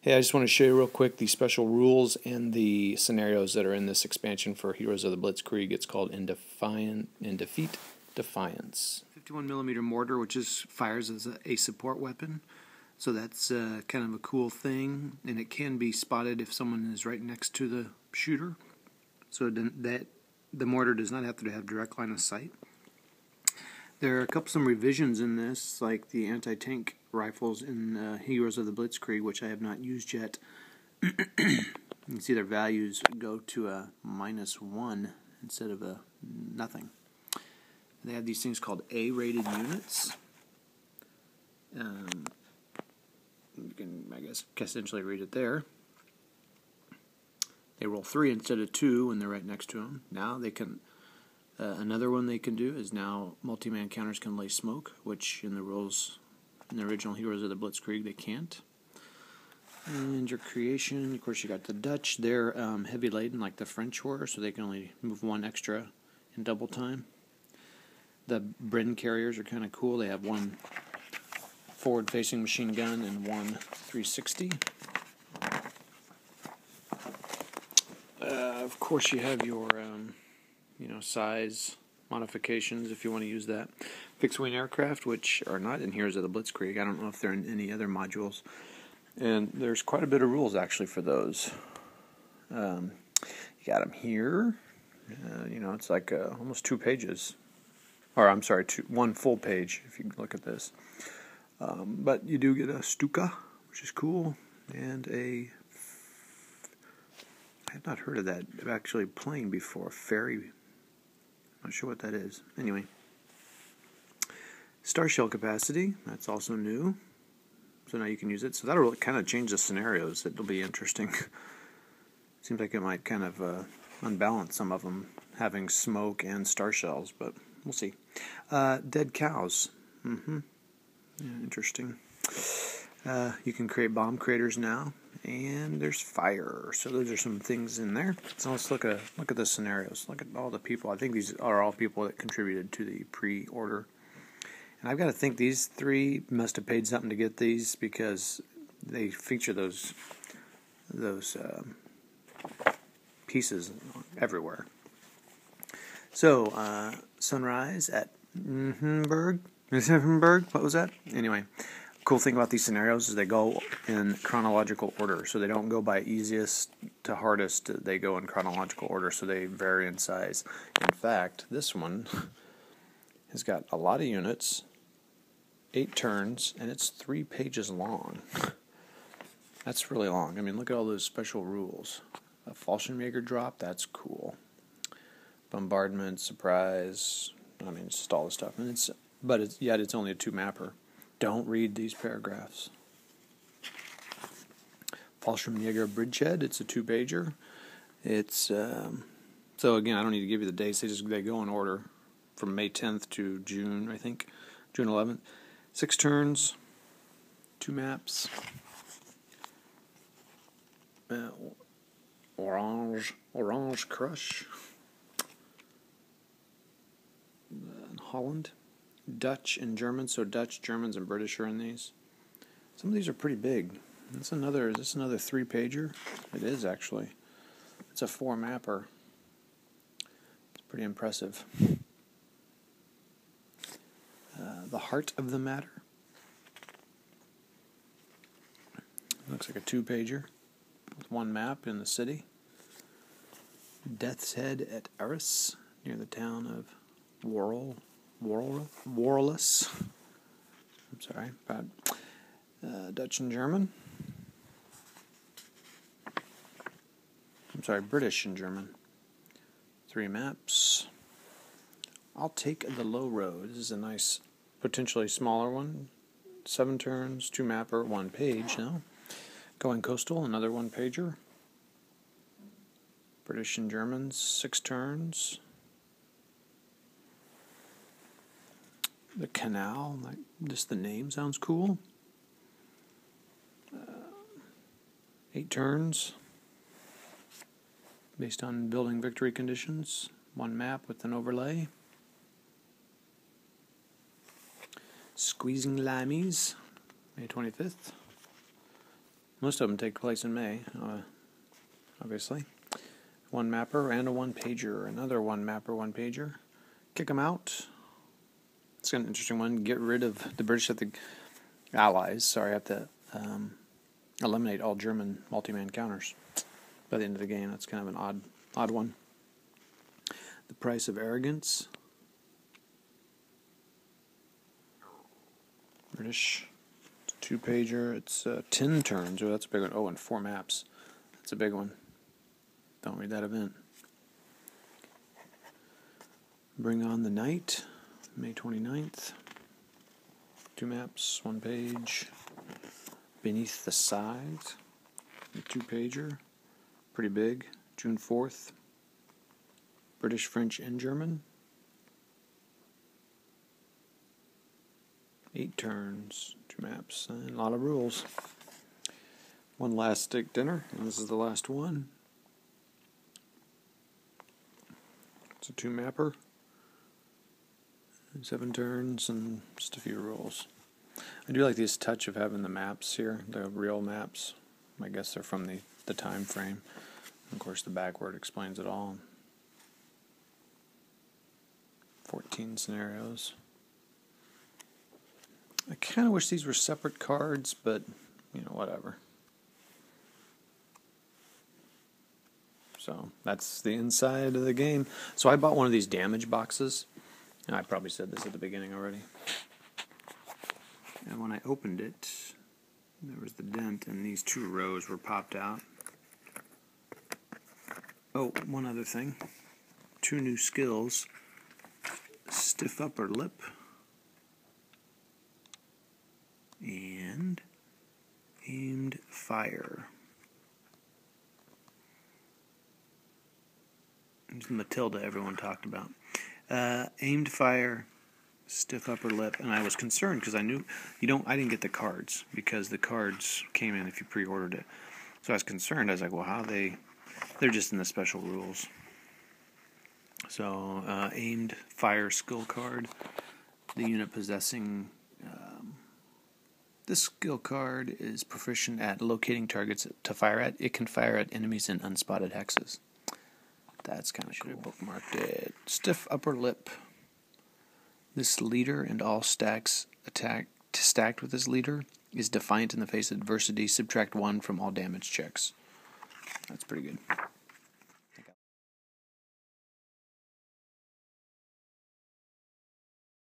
Hey, I just want to show you real quick the special rules and the scenarios that are in this expansion for Heroes of the Blitzkrieg. It's called In Defeat Defiance. 51mm mortar, which fires as a support weapon, so that's kind of a cool thing, and it can be spotted if someone is right next to the shooter, so that the mortar does not have to have direct line of sight. There are some revisions in this, like the anti-tank rifles in Heroes of the Blitzkrieg, which I have not used yet. You can see their values go to a -1 instead of a nothing. They have these things called A-rated units. You can, I guess, essentially read it there. They roll 3 instead of 2 when they're right next to them. Now they can. Another one they can do is now multi-man counters can lay smoke, which in the rules in the original Heroes of the Blitzkrieg they can't. And your creation, of course, you got the Dutch. They're heavy laden like the French were, so they can only move 1 extra in double time. The Bren carriers are kind of cool. They have 1 forward-facing machine gun and 1 360. Of course, you have your size modifications if you want to use that. Fixed-wing aircraft, which are not in Heroes of the Blitzkrieg. I don't know if they're in any other modules. And there's quite a bit of rules, actually, for those. You got them here. It's like almost 2 pages. Or, I'm sorry, 1 full page, if you look at this. But you do get a Stuka, which is cool, and I have not heard of that actually playing before. Ferry. Not sure what that is. Anyway. Star shell capacity. That's also new. So now you can use it. So that'll really kind of change the scenarios. It'll be interesting. Seems like it might kind of unbalance some of them, having smoke and star shells, but we'll see. Dead cows. Yeah, interesting. You can create bomb craters now. And there's fire. So those are some things in there. So let's look at the scenarios. Look at all the people. I think these are all people that contributed to the pre-order. And I've got to think these 3 must have paid something to get these, because they feature those pieces everywhere. So sunrise at What was that? Anyway. Cool thing about these scenarios is they go in chronological order, so they don't go by easiest to hardest. They go in chronological order, so they vary in size. In fact, this one has got a lot of units, 8 turns, and it's 3 pages long. That's really long. I mean, look at all those special rules. A Fallschirmjäger drop, that's cool. Bombardment, surprise. I mean, just all the stuff, and it's only a 2-mapper. Don't read these paragraphs. Fallschirmjäger Bridgehead, it's a 2-pager. It's so again, I don't need to give you the dates. They go in order from May 10th to June, I think, June 11th. 6 turns, 2 maps. Orange Crush. Holland. Dutch and German, so Dutch, Germans, and British are in these. Some of these are pretty big. Is this another 3-pager? It is, actually. It's a 4-mapper. It's pretty impressive. The Heart of the Matter. Looks like a 2-pager with 1 map in the city. Death's Head at Arras, near the town of Warless. I'm sorry about Dutch and German. I'm sorry, British and German. 3 maps. I'll take the Low Road. This is a nice, potentially smaller one. 7 turns, 2-mapper, 1 page. Now, Going Coastal, another 1-pager. British and Germans, 6 turns. The Canal, just the name sounds cool. 8 turns, based on building victory conditions. 1 map with an overlay. Squeezing Limeys, May 25th. Most of them take place in May, obviously. One mapper and a one pager. Another one mapper, one pager. Kick them out. It's an interesting one. Get rid of the British Allies have to eliminate all German multi-man counters by the end of the game. That's kind of an odd one. The Price of Arrogance. British. It's a two-pager. It's 10 turns. Oh, that's a big one. Oh, and 4 maps. That's a big one. Don't read that event. Bring on the Night. May 29th. 2 maps, 1 page. Beneath the Sides. A 2-pager. Pretty big. June 4th. British, French, and German. 8 turns, 2 maps, and a lot of rules. One last steak dinner, and this is the last one. It's a 2-mapper. 7 turns, and just a few rules. I do like this touch of having the maps here, the real maps. I guess they're from the time frame. Of course, the backward explains it all. 14 scenarios. I kind of wish these were separate cards, but, whatever. So, that's the inside of the game. So, I bought one of these damage boxes. I probably said this at the beginning already. And when I opened it, there was the dent, and these 2 rows were popped out. Oh, one other thing. 2 new skills. Stiff upper lip. And aimed fire. It's Matilda everyone talked about. Aimed fire, stiff upper lip, and I was concerned because I knew I didn't get the cards because the cards came in if you pre-ordered it. So I was concerned. I was like, well, how they're just in the special rules. So aimed fire skill card. The unit possessing this skill card is proficient at locating targets to fire at. It can fire at enemies in unspotted hexes. That's kind of cool. Should have bookmarked it. Stiff upper lip. This leader and all stacked with this leader is defiant in the face of adversity. Subtract 1 from all damage checks. That's pretty good.